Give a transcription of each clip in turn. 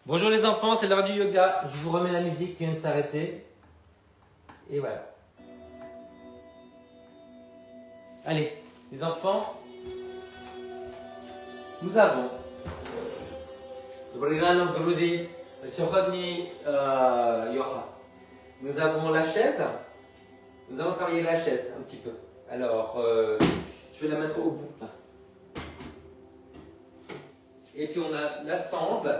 Bonjour les enfants, c'est l'heure du yoga. Je vous remets la musique qui vient de s'arrêter. Et voilà. Allez, les enfants, nous avons nous avons la chaise. Nous allons travailler la chaise un petit peu. Alors, je vais la mettre au bout. Là. Et puis on a la sangle,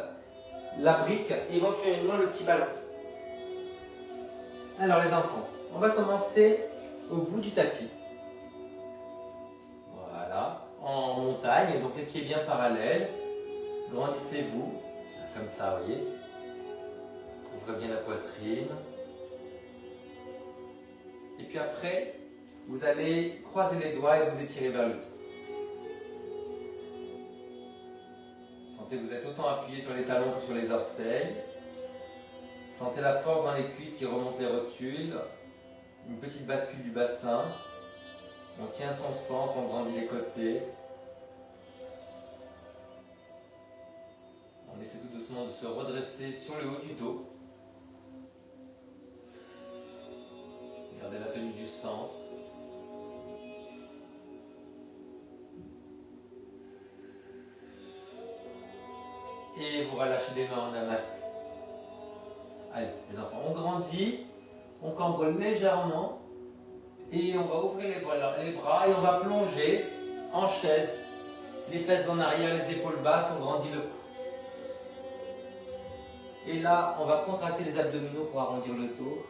la brique et éventuellement le petit ballon. Alors les enfants, on va commencer au bout du tapis. Voilà, en montagne, donc les pieds bien parallèles. Grandissez-vous, comme ça, vous voyez. Ouvrez bien la poitrine. Et puis après, vous allez croiser les doigts et vous étirer vers le haut. Sentez que vous êtes autant appuyé sur les talons que sur les orteils. Sentez la force dans les cuisses qui remontent les rotules. Une petite bascule du bassin. On tient son centre, on grandit les côtés. On essaie tout doucement de se redresser sur le haut du dos. Gardez la tenue du centre. Et vous relâchez les mains en namasté. Allez, les enfants, on grandit, on cambre légèrement et on va ouvrir les bras et on va plonger en chaise. Les fesses en arrière, les épaules basses, on grandit le cou. Et là, on va contracter les abdominaux pour arrondir le dos.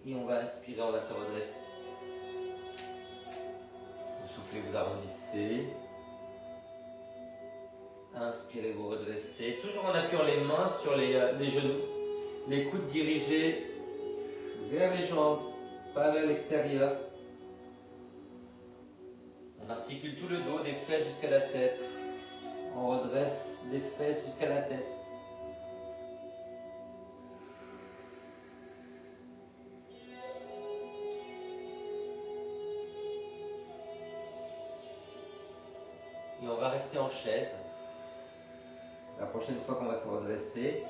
Et on va inspirer, on va se redresser. Vous soufflez, vous arrondissez. Inspirez, vous redressez. Toujours en appuyant les mains sur les genoux. Les coudes dirigés vers les jambes, pas vers l'extérieur. On articule tout le dos, des fesses jusqu'à la tête. On redresse des fesses jusqu'à la tête. Et on va rester en chaise. La prochaine fois qu'on va se redresser,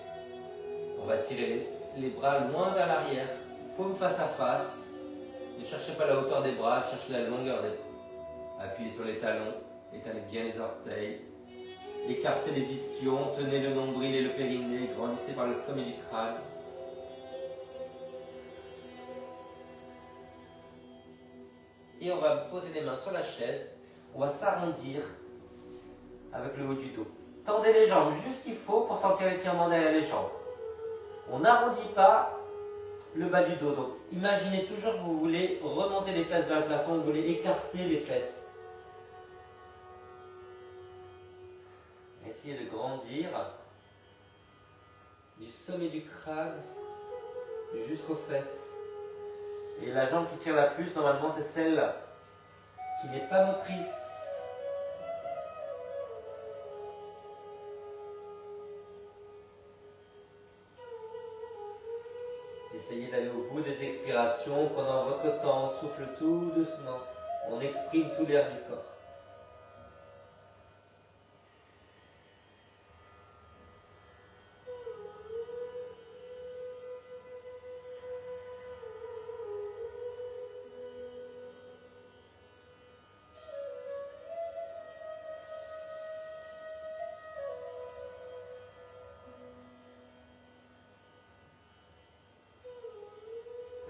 on va tirer les bras loin vers l'arrière, paume face à face. Ne cherchez pas la hauteur des bras, cherchez la longueur des bras. Appuyez sur les talons, étalez bien les orteils. Écartez les ischions, tenez le nombril et le périnée, grandissez par le sommet du crâne. Et on va poser les mains sur la chaise, on va s'arrondir avec le haut du dos. Tendez les jambes juste ce qu'il faut pour sentir l'étirement derrière les jambes. On n'arrondit pas le bas du dos. Donc imaginez toujours que vous voulez remonter les fesses vers le plafond, vous voulez écarter les fesses. Essayez de grandir du sommet du crâne jusqu'aux fesses. Et la jambe qui tire la plus, normalement, c'est celle qui n'est pas motrice. Essayez d'aller au bout des expirations, prenant votre temps, on souffle tout doucement, on exprime tout l'air du corps.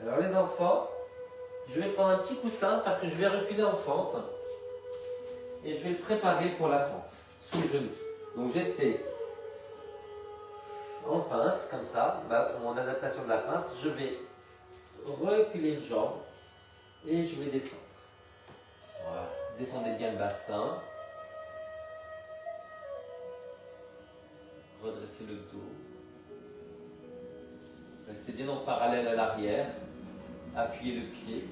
Alors les enfants, je vais prendre un petit coussin parce que je vais reculer en fente et je vais le préparer pour la fente, sous le genou. Donc j'étais en pince comme ça, mon adaptation de la pince, je vais reculer une jambe et je vais descendre. Voilà, descendez bien le bassin, redressez le dos, restez bien en parallèle à l'arrière. Appuyez le pied.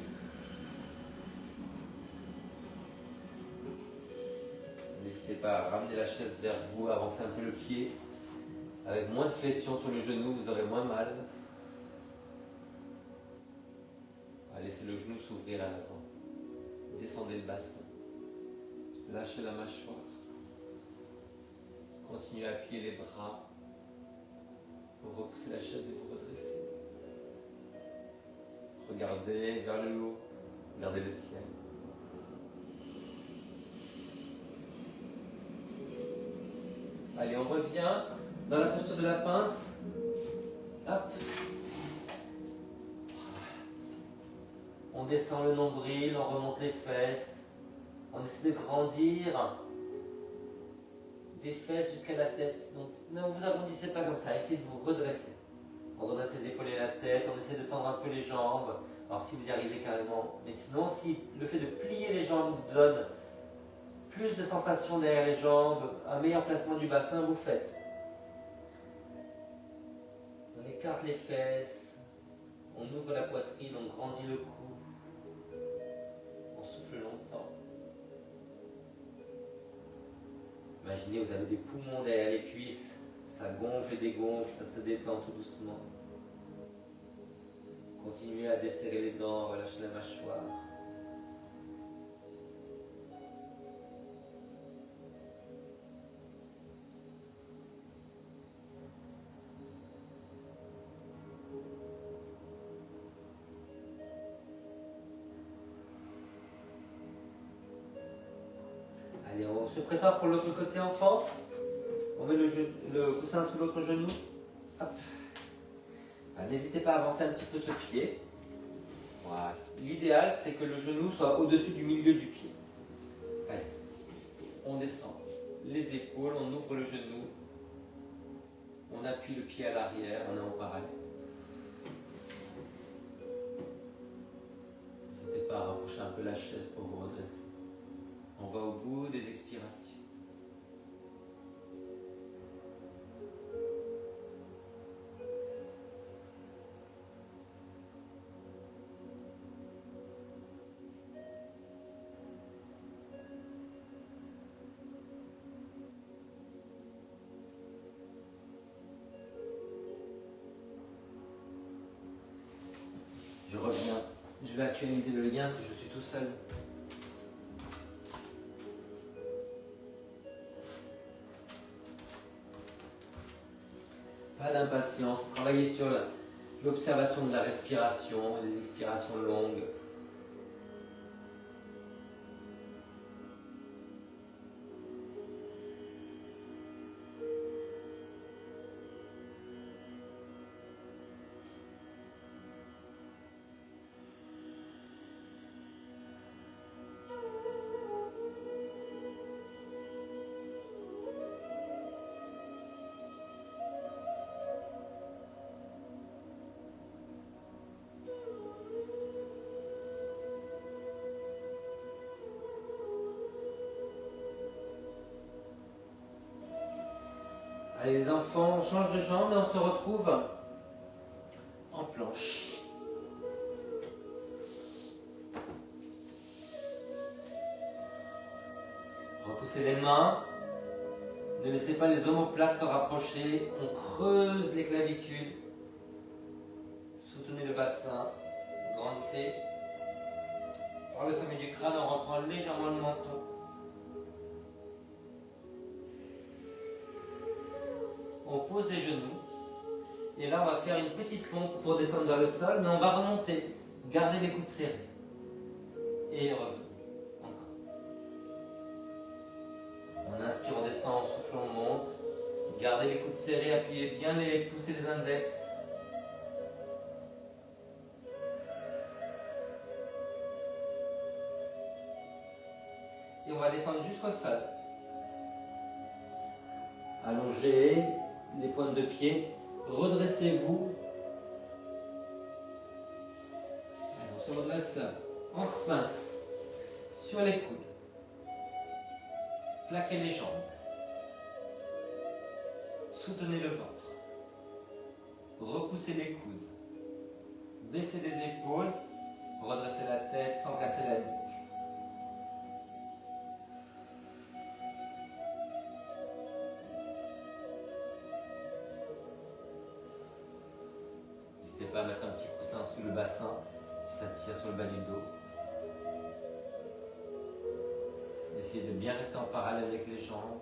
N'hésitez pas à ramener la chaise vers vous, avancer un peu le pied. Avec moins de flexion sur le genou, vous aurez moins mal. Laissez le genou s'ouvrir à l'avant. Descendez le bassin. Lâchez la mâchoire. continuez à appuyer les bras pour repousser la chaise et vous redresser. Regardez vers le haut, regardez le ciel. Allez, on revient dans la posture de la pince. Hop. On descend le nombril, on remonte les fesses. On essaie de grandir des fesses jusqu'à la tête. Donc ne vous arrondissez pas comme ça, essayez de vous redresser. On redresse les épaules et la tête, on essaie de tendre un peu les jambes. Alors si vous y arrivez carrément, mais sinon si le fait de plier les jambes vous donne plus de sensations derrière les jambes, un meilleur placement du bassin, vous faites. On écarte les fesses, on ouvre la poitrine, on grandit le cou, on souffle longtemps. Imaginez, vous avez des poumons derrière les cuisses, ça gonfle et dégonfle, ça se détend tout doucement. Continuez à desserrer les dents, relâchez la mâchoire. Allez, on se prépare pour l'autre côté enfant. On met le coussin sous l'autre genou. Hop. N'hésitez pas à avancer un petit peu ce pied. Voilà. L'idéal, c'est que le genou soit au-dessus du milieu du pied. Allez. On descend les épaules, on ouvre le genou. On appuie le pied à l'arrière, on est en parallèle. N'hésitez pas à rapprocher un peu la chaise pour vous redresser. On va au bout des expirations. Je reviens. Je vais actualiser le lien parce que je suis tout seul. Pas d'impatience, travaillez sur l'observation de la respiration, des expirations longues. Allez les enfants, on change de jambe et on se retrouve en planche. Repoussez les mains. Ne laissez pas les omoplates se rapprocher. On creuse les clavicules. Soutenez le bassin. Grandissez par le sommet du crâne en rentrant légèrement le menton. On pose les genoux. Et là, on va faire une petite pompe pour descendre vers le sol, mais on va remonter. Gardez les coudes serrés. Et revenez. Encore. On inspire, on descend, on souffle, on monte. Gardez les coudes serrés, appuyez bien les pouces et les index. Et on va descendre jusqu'au sol. Allongez les pointes de pied. Redressez-vous. On se redresse en sphinx sur les coudes. Plaquez les jambes. Soutenez le ventre. Repoussez les coudes. Baissez les épaules. Redressez la tête sans casser la nuque. N'hésitez pas à mettre un petit coussin sous le bassin si ça tire sur le bas du dos. Essayez de bien rester en parallèle avec les jambes.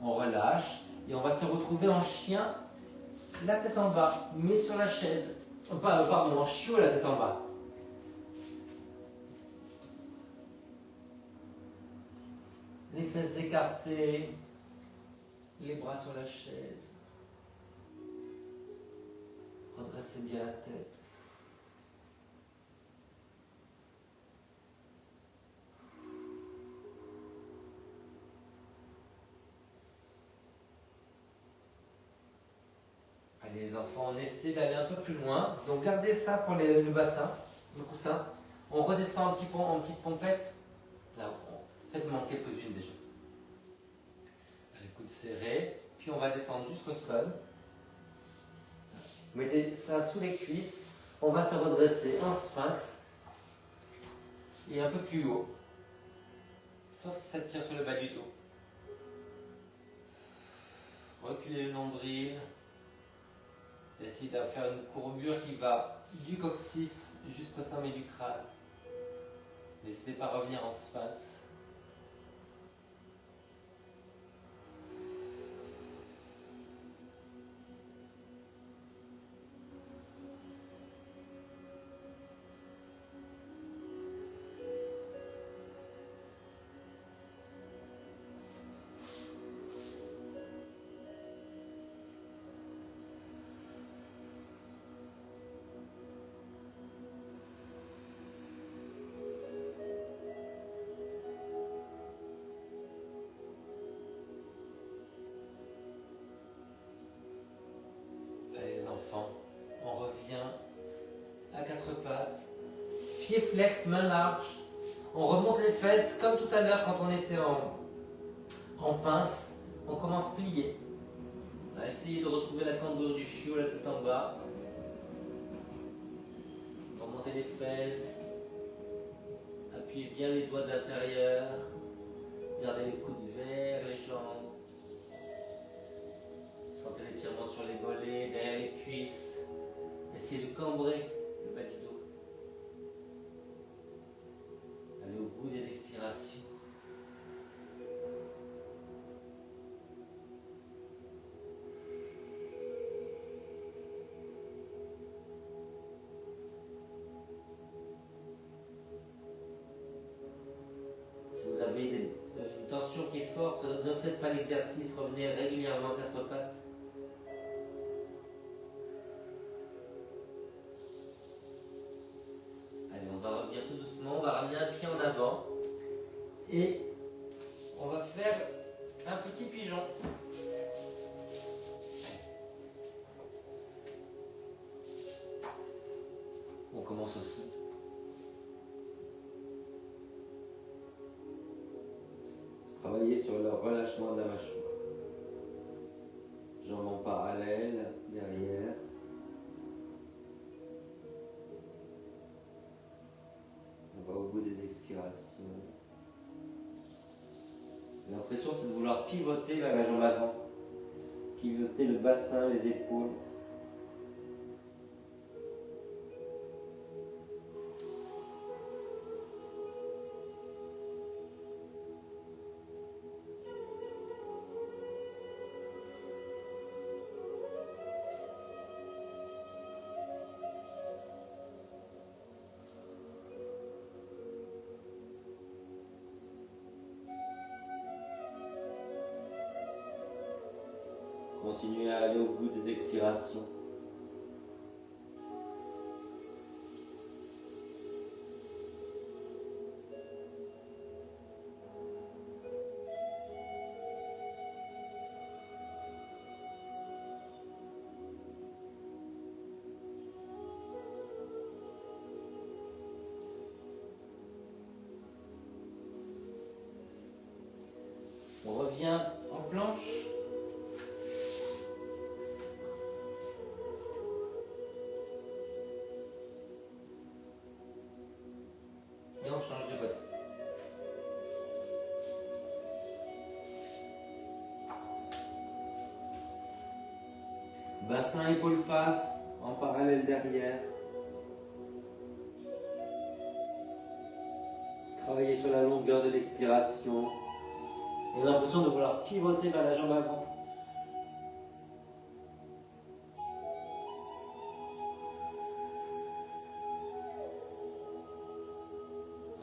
On relâche et on va se retrouver en chien, la tête en bas, mais sur la chaise. Pardon, en chiot, la tête en bas. Les fesses écartées, les bras sur la chaise. Redressez bien la tête. Allez les enfants, on essaie d'aller un peu plus loin. Donc gardez ça pour le bassin, le coussin. On redescend un petit peu en petite pompette. Là, faites-moi quelques-unes déjà. Allez, coude serré. Puis on va descendre jusqu'au sol. Vous mettez ça sous les cuisses. On va se redresser en sphinx. Et un peu plus haut. Sauf si ça tire sur le bas du dos. Reculez le nombril. Essayez de faire une courbure qui va du coccyx jusqu'au sommet du crâne. N'hésitez pas à revenir en sphinx. On revient à quatre pattes, pieds flex, main large. On remonte les fesses comme tout à l'heure quand on était en pince. On commence plié. On va essayer de retrouver la cambrure du chiot, la tête en bas. Remontez les fesses. Appuyez bien les doigts de l'intérieur. Gardez les coudes vers les jambes. Sentez l'étirement sur les mollets, derrière les cuisses. Essayez de cambrer le bas du dos. Allez au bout des expirations. Si vous avez une tension qui est forte, ne faites pas l'exercice, revenez régulièrement à quatre pattes. On va ramener un pied en avant et on va faire un petit pigeon. On commence aussi. Travailler sur le relâchement de la mâchoire. Jambes en parallèle, derrière. On va au bout des expirations. L'impression c'est de vouloir pivoter vers la jambe avant. Pivoter le bassin, les épaules. Continuez à aller au bout des expirations. On revient en planche. Et on change de côté. Bassin, épaule, face, en parallèle derrière. Travaillez sur la longueur de l'expiration. Et on a l'impression de vouloir pivoter vers la jambe avant.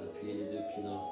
Appuyez les deux pieds dans le sol.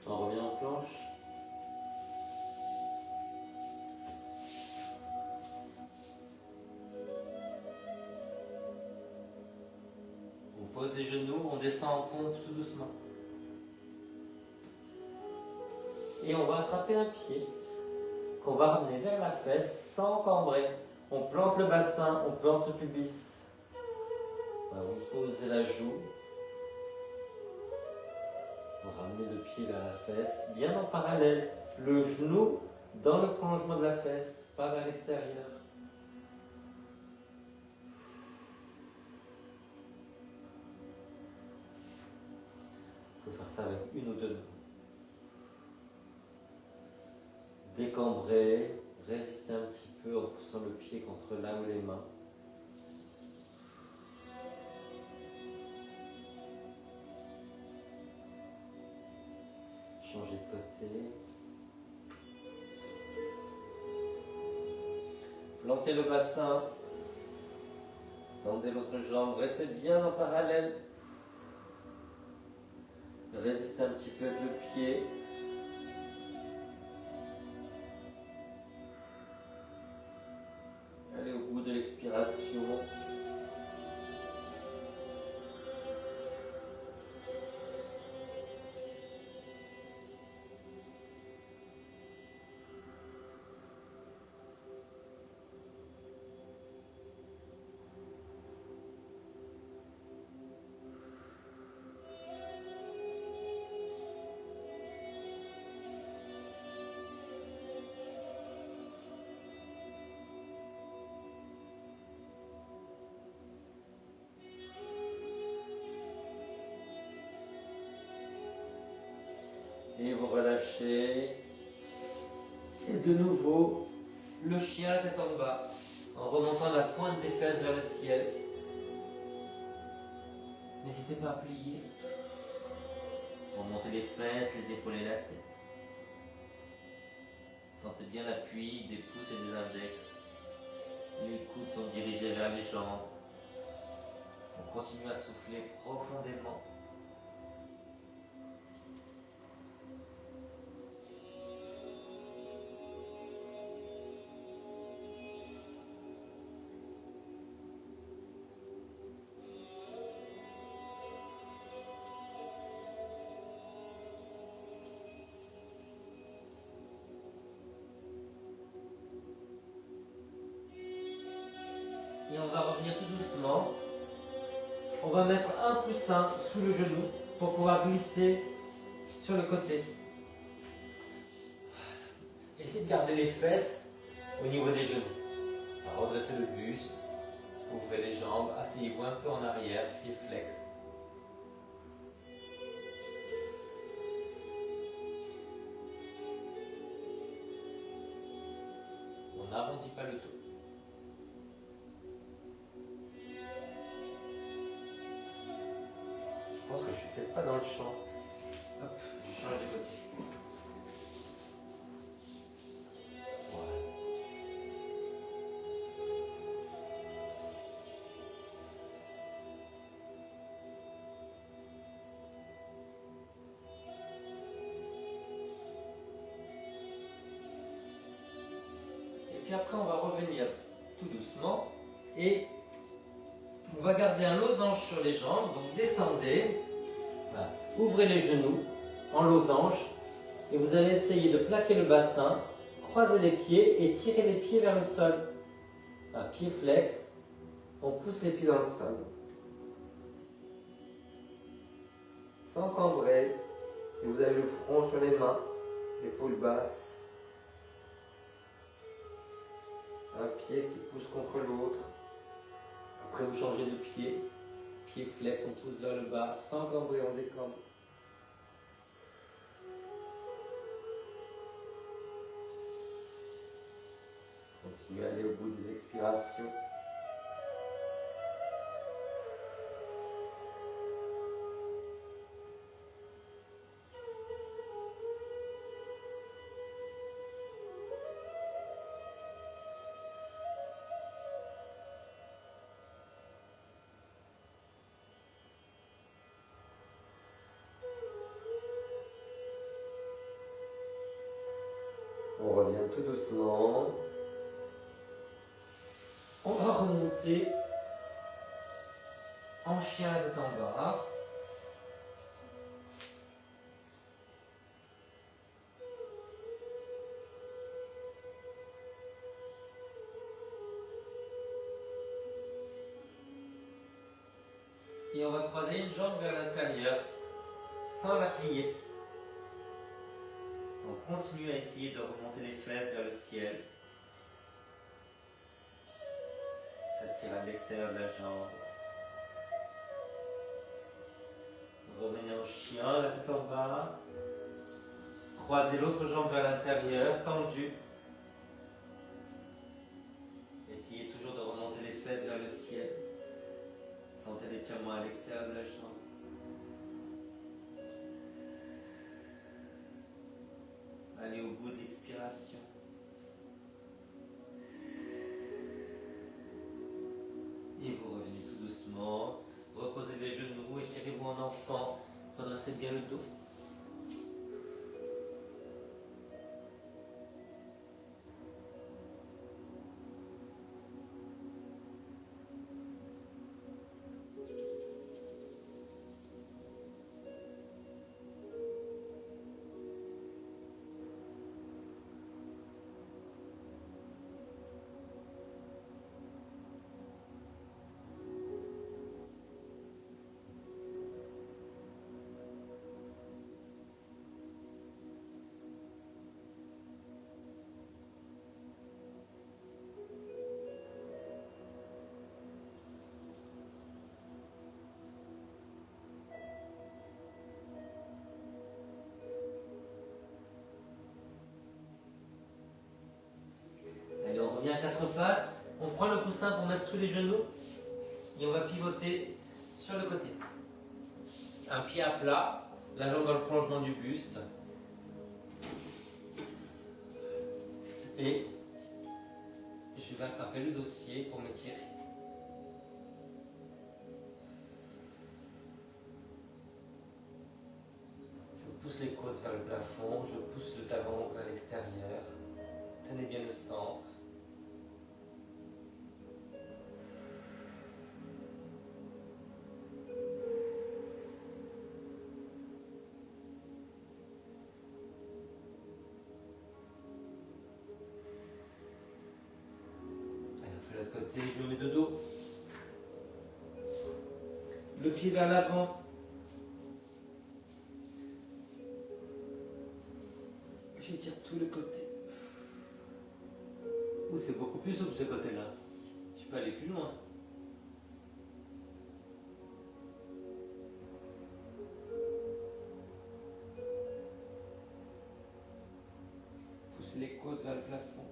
On revient en planche. On pose les genoux, on descend en pompe tout doucement. Et on va attraper un pied qu'on va ramener vers la fesse sans cambrer. On plante le bassin, on plante le pubis. On va poser la joue. On va ramener le pied vers la fesse, bien en parallèle. Le genou dans le prolongement de la fesse, pas vers l'extérieur. Il faut faire ça avec une ou deux mains. Décambrer, résister un petit peu en poussant le pied contre là ou les mains. Changer de côté. Plantez le bassin. Tendez l'autre jambe. Restez bien en parallèle. Résistez un petit peu avec le pied. Allez au bout de l'expiration. Et vous relâchez. Et de nouveau, le chien tête en bas, en remontant la pointe des fesses vers le ciel. N'hésitez pas à plier. Remontez les fesses, les épaules et la tête. Sentez bien l'appui des pouces et des index. Les coudes sont dirigés vers les jambes. On continue à souffler profondément. Et on va revenir tout doucement. On va mettre un coussin sous le genou pour pouvoir glisser sur le côté. Essayez de garder les fesses au niveau des genoux. On va redresser le buste, ouvrez les jambes, asseyez-vous un peu en arrière, pied flex. On n'arrondit pas le dos. Je pense que je suis peut-être pas dans le champ. Hop, je change de côté. Voilà. puis après on va revenir tout doucement et on va garder un losange sur les jambes. Donc descendez, voilà. Ouvrez les genoux en losange et vous allez essayer de plaquer le bassin, croiser les pieds et tirer les pieds vers le sol. Un pied flex, on pousse les pieds dans le sol. Sans cambrer, et vous avez le front sur les mains, l'épaule basse. Un pied qui pousse contre l'autre. Après vous changez de pied. Pied flex, on pousse vers le bas. Sans cambrer, on décambre. Continuez à aller au bout des expirations. On revient tout doucement. On va remonter en chien la tête en bas. Et on va croiser une jambe vers l'intérieur sans la plier. On continue à essayer de remonter les fesses vers le ciel. S'attirer à l'extérieur de la jambe. Revenez en chien, la tête en bas. Croisez l'autre jambe vers l'intérieur, tendue. Essayez toujours de remonter les fesses vers le ciel. Sentez l'étirement à l'extérieur de la jambe. Allez au bout de l'expiration. Et vous revenez tout doucement. Reposez les genoux, étirez-vous en enfant. Redressez bien le dos. On revient à quatre pattes, on prend le coussin pour mettre sous les genoux et on va pivoter sur le côté. Un pied à plat, la jambe dans le prolongement du buste. Et je vais attraper le dossier pour m'étirer. Je pousse les côtes vers le plafond, je pousse le talon vers l'extérieur. Tenez bien le centre. Côté, je me mets de dos. Le pied vers l'avant. J'étire tout le côté. Ouh, c'est beaucoup plus souple ce côté-là. Je peux aller plus loin. Pousse les côtes vers le plafond.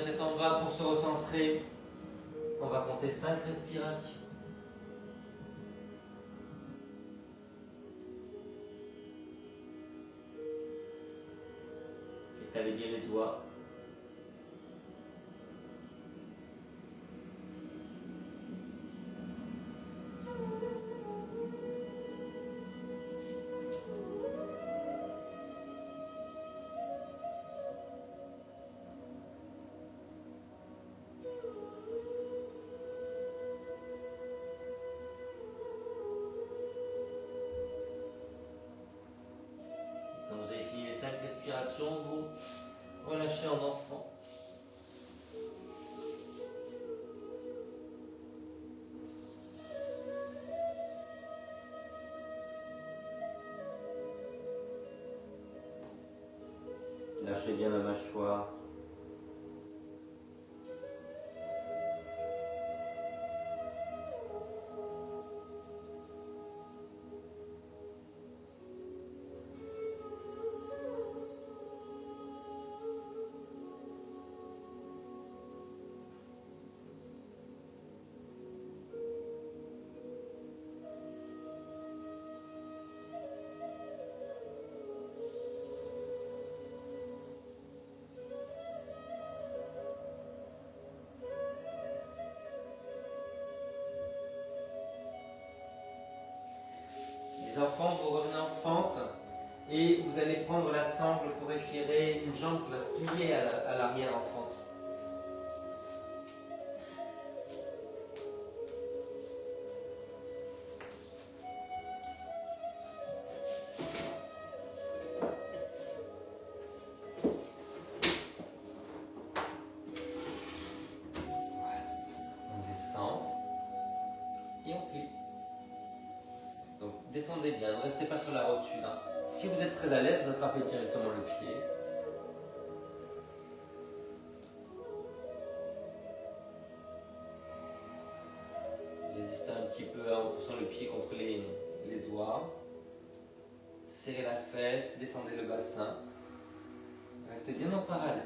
Tête en bas pour se recentrer. On va compter 5 respirations. Étalez bien les doigts. Quand vous avez fini les 5 respirations, vous relâchez en enfant. Lâchez bien la mâchoire. Les enfants, vous revenez en fente et vous allez prendre la sangle pour étirer une jambe qui va se plier à l'arrière en fente. On descend et on plie. Donc descendez bien, ne restez pas sur la rotule. Hein. Si vous êtes très à l'aise, vous attrapez directement le pied. Résistez un petit peu en poussant le pied contre les doigts. Serrez la fesse, descendez le bassin. Restez bien en parallèle.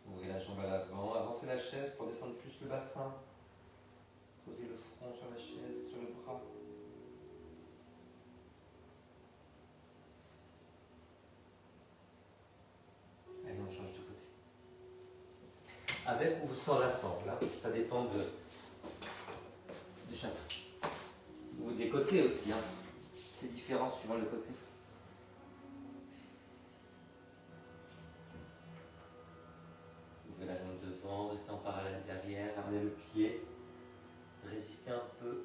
Ouvrez la jambe à l'avant, avancez la chaise pour descendre plus le bassin. Posez le front sur la chaise, sur le bras. Allez, on change de côté. Avec ou sans la sangle, hein. Ça dépend de chacun. Ou des côtés aussi, hein. C'est différent suivant le côté. Ouvrez la jambe devant, restez en parallèle derrière, ramenez le pied, résistez un peu.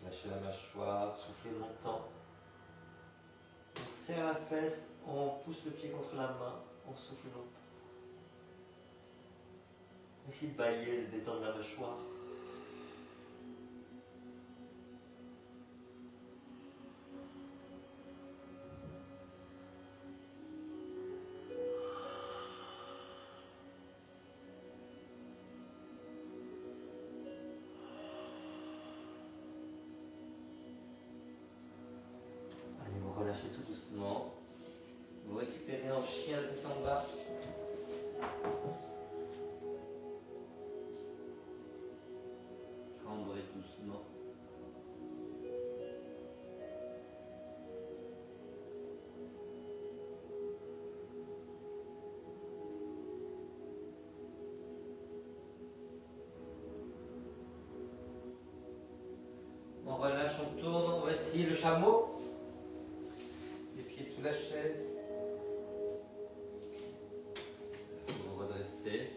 Lâchez la mâchoire, soufflez longtemps. On serre la fesse, on pousse le pied contre la main, on souffle longtemps. Essayez de bailler, de détendre la mâchoire. Allez, vous relâchez tout doucement. Vous récupérez en chien le tête en bas. Cambrez doucement. On relâche, on tourne, on va essayer le chameau. Les pieds sous la chaise. Vous redressez.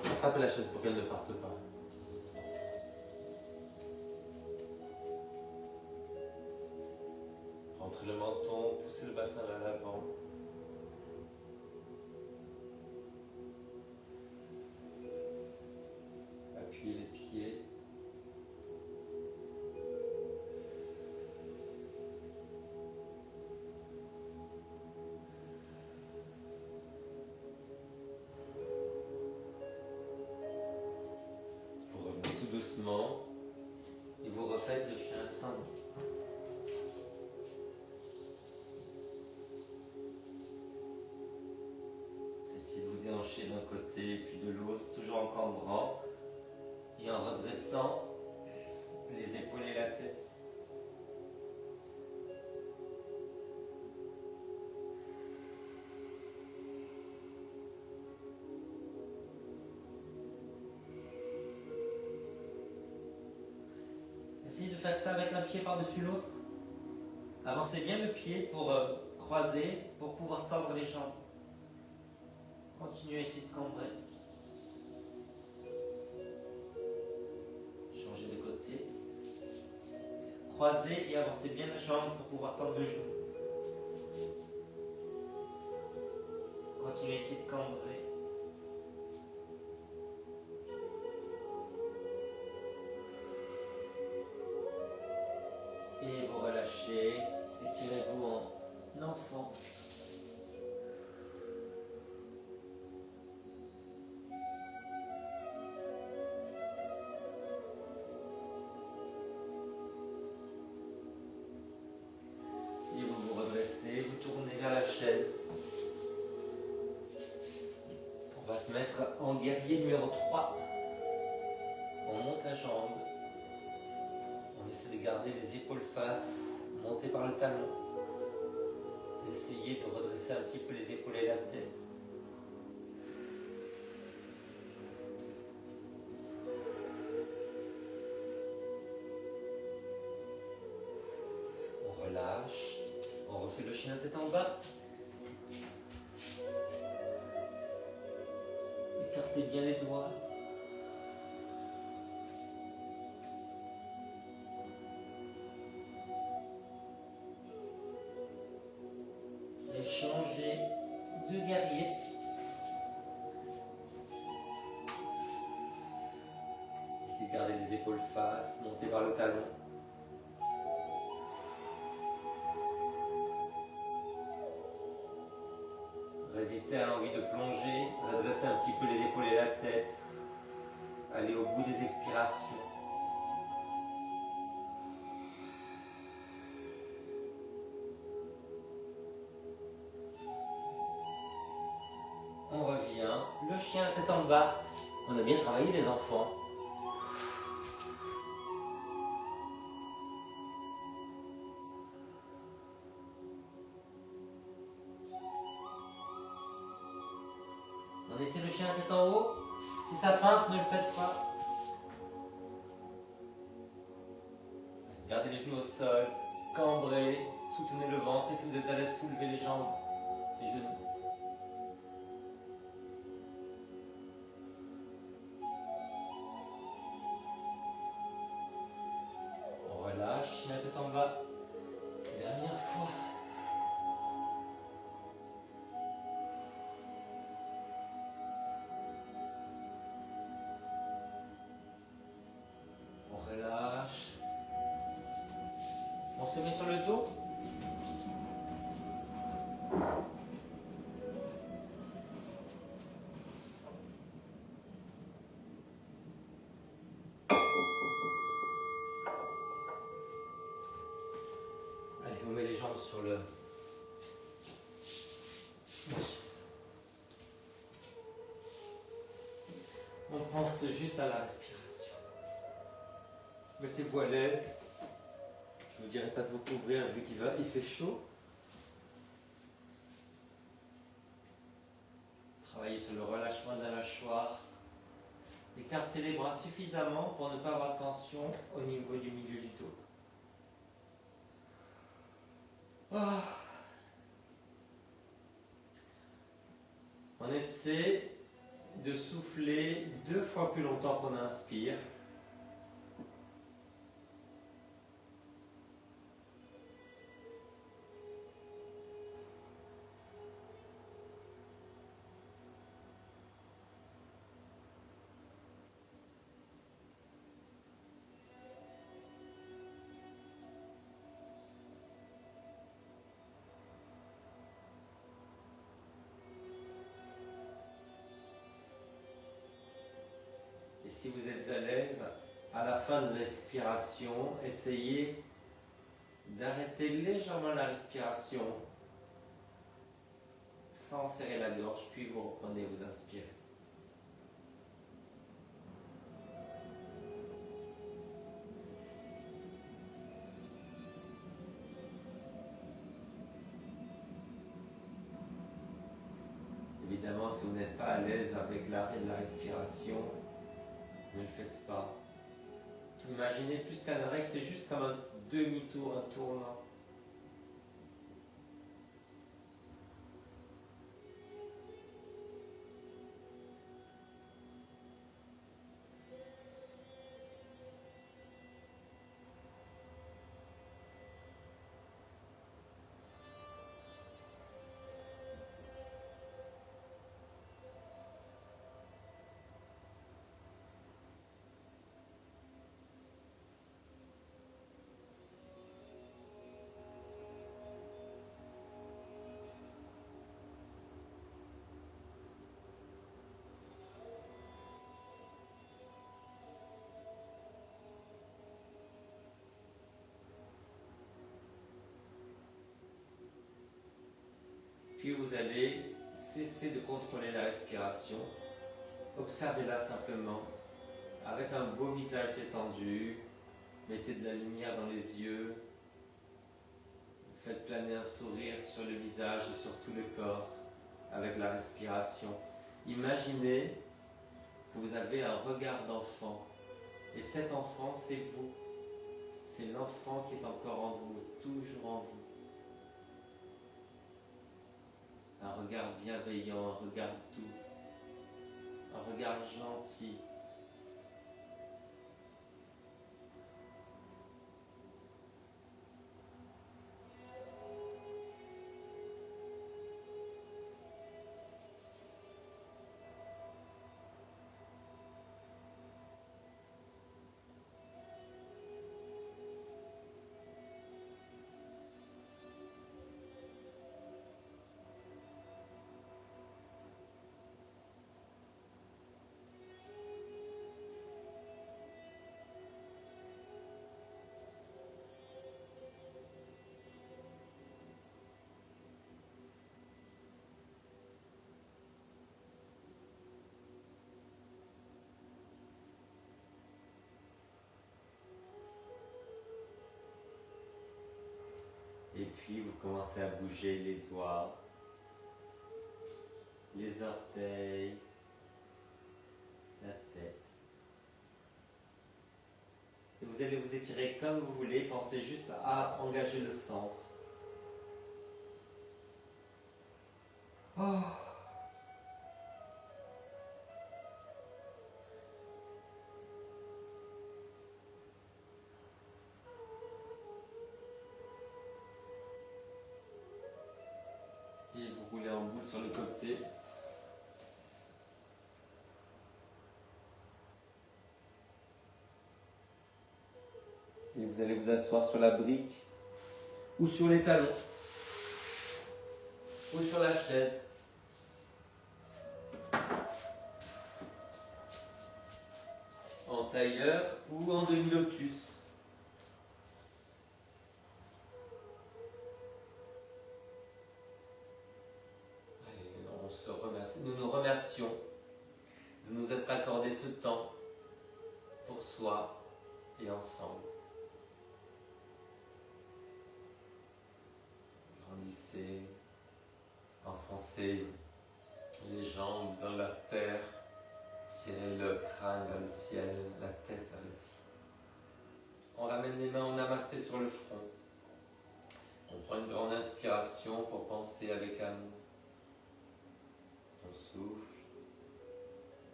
Attrapez la chaise pour qu'elle ne parte pas. Rentrez le menton, poussez le bassin vers l'avant. Appuyez les pieds. doucement et vous refaites le chien tout en haut. Essayez de vous déhancher d'un côté puis de l'autre, toujours en cambrant et en redressant les épaules et la tête. Essayez de faire ça avec un pied par-dessus l'autre. Avancez bien le pied pour croiser, pour pouvoir tendre les jambes. Continuez à essayer de cambrer. Changez de côté. Croisez et avancez bien la jambe pour pouvoir tendre le genou. Continuez à essayer de cambrer. Et vous relâchez. Étirez-vous en enfant. Et vous vous redressez, vous tournez vers la chaise. On va se mettre en guerrier numéro 3. On monte la jambe. On essaie de garder les épaules face, montées par le talon. Essayez de redresser un petit peu les épaules et la tête. On relâche. On refait le chien tête en bas. Écartez bien les doigts. Et changez de guerrier. Essayez de garder les épaules face, montées par le talon. Résistez à l'envie de plonger, redressez un petit peu les épaules et la tête. Allez au bout des expirations. On revient, le chien tête en bas. On a bien travaillé les enfants. On essaie le chien tête en haut. Si ça pince, ne le faites pas. Gardez les genoux au sol, cambrez, soutenez le ventre et si vous êtes à l'aise, soulevez les jambes, les genoux. On relâche, chien tête en bas. Dernière fois. On relâche. On se met sur le dos. Allez, on met les jambes sur la chaise. On pense juste à la respiration. Mettez-vous à l'aise. Je ne vous dirai pas de vous couvrir vu qu'il fait chaud. Travaillez sur le relâchement de la mâchoire. Écartez les bras suffisamment pour ne pas avoir de tension au niveau du milieu du dos. Ah. On essaie de souffler 2 fois plus longtemps qu'on inspire. Et si vous êtes à l'aise, À la fin de l'expiration, essayez d'arrêter légèrement la respiration sans serrer la gorge, puis vous reprenez, vous inspirez. Évidemment, si vous n'êtes pas à l'aise avec l'arrêt de la respiration, ne le faites pas. Imaginez plus qu'un arrêt, que c'est juste comme un demi-tour, un tournant. Puis vous allez cesser de contrôler la respiration. Observez-la simplement avec un beau visage détendu. Mettez de la lumière dans les yeux. Faites planer un sourire sur le visage et sur tout le corps avec la respiration. Imaginez que vous avez un regard d'enfant. Et cet enfant, c'est vous. C'est l'enfant qui est encore en vous, toujours en vous. Un regard bienveillant, un regard doux, un regard gentil. Et puis vous commencez à bouger les doigts, les orteils, la tête. Et vous allez vous étirer comme vous voulez, pensez juste à engager le centre. Oh. Et vous roulez en boule sur le côté. Et vous allez vous asseoir sur la brique ou sur les talons ou sur la chaise. En tailleur ou en demi-lotus. Nous nous remercions de nous être accordé ce temps pour soi et ensemble. Grandissez, enfoncez les jambes dans la terre, tirez le crâne vers le ciel, la tête vers le ciel. On ramène les mains en namasté sur le front. On prend une grande inspiration pour penser avec amour. On souffle.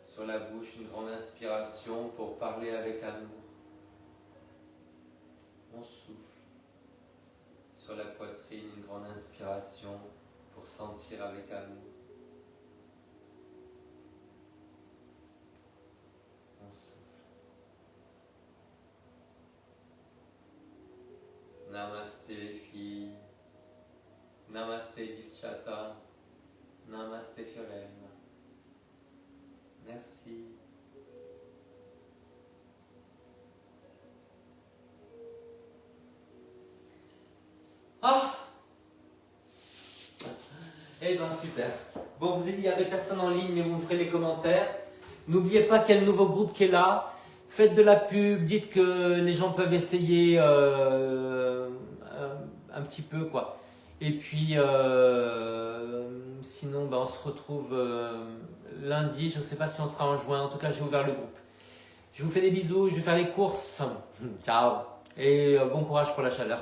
Sur la bouche, une grande inspiration pour parler avec amour. On souffle. Sur la poitrine, une grande inspiration pour sentir avec amour. On souffle. Namasté les filles. Namasté Divchata. Namasté Fiolem. Merci. Eh ben super. Bon, il n'y avait personne en ligne, mais vous me ferez les commentaires. N'oubliez pas qu'il y a le nouveau groupe qui est là. Faites de la pub, dites que les gens peuvent essayer un petit peu quoi. Et puis sinon, on se retrouve lundi. Je ne sais pas si on sera en juin. En tout cas, j'ai ouvert le groupe. Je vous fais des bisous. Je vais faire les courses. Ciao. Et bon courage pour la chaleur.